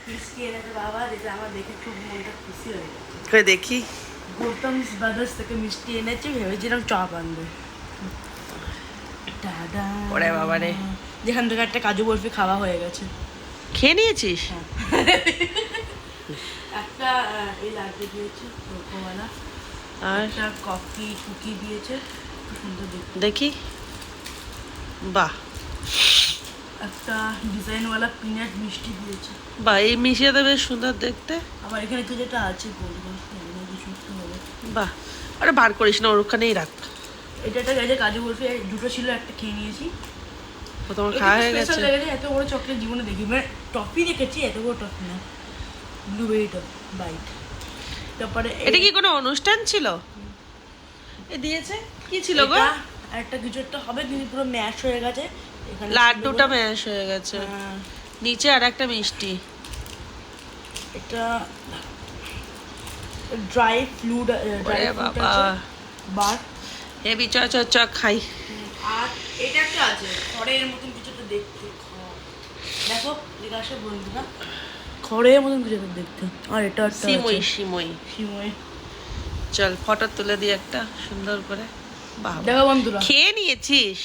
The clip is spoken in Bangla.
মিষ্টি এনেছে বাবা, যেটা আমার দেখে খুব মনটা খুশি হয়ে গেছে। কই দেখি। গৌতম ব্রাদার্স থেকে মিষ্টি এনেছে, ভেবেছিলাম চপ আনবে। দাদা ওরে বাবা রে, যেখান থেকে একটা কাজু বরফি খাওয়া হয়ে গেছে। খেয়ে নিয়েছিস? একটা এই লাড্ডু দিয়েছে কোকোওয়ালা, আর একটা কফি কুকি দিয়েছে, খুব সুন্দর দেখতে। দেখি, বাহ একটা ডিজাইনওয়ালা পিনাট মিষ্টি দিয়েছে। বাহ, এই মিশিয়েটা বেশ সুন্দর দেখতে। আবার এখানে তো যেটা আছে গোল গোল কিছু একটা হবে। বাহ, আরে বার করিস না, ওর ওখানেই রাখ। এটা একটা গেছে কাজু বরফি, দুটো ছিল, একটা খেয়ে নিয়েছি। ও তোমার খাওয়া হয়ে গেছে? এত বড় চকলেট জীবনে দেখি, মানে টফি দেখেছি, এত বড় টফি না, ব্লুবেরি টপ বাইট। তারপরে এটা কি কোনো অনুষ্ঠান ছিল? এ দিয়েছে কি ছিল গো? একটা কিছু একটা হবে, কিন্তু পুরো ম্যাশ হয়ে গেছে। এখানে লাড্ডুটা ম্যাশ হয়ে গেছে, হ্যাঁ, নিচে আর একটা মিষ্টি। এটা ড্রাই ফ্রুট, ওরে বাবা, বার। হেভি, চ চ চ খাই। আর এটা একটা আছে খড়ের মতন কিছু একটা দেখতে, দেখো জিজ্ঞাসা বন্ধুরা, খড়ের মতন কিছু একটা দেখতে। আর এটা একটা সিমই সিমই। সিমই। চল ফটো তুলে দিই একটা সুন্দর করে। বাহ, দেখো বন্ধুরা, খেয়ে নিয়েছিস?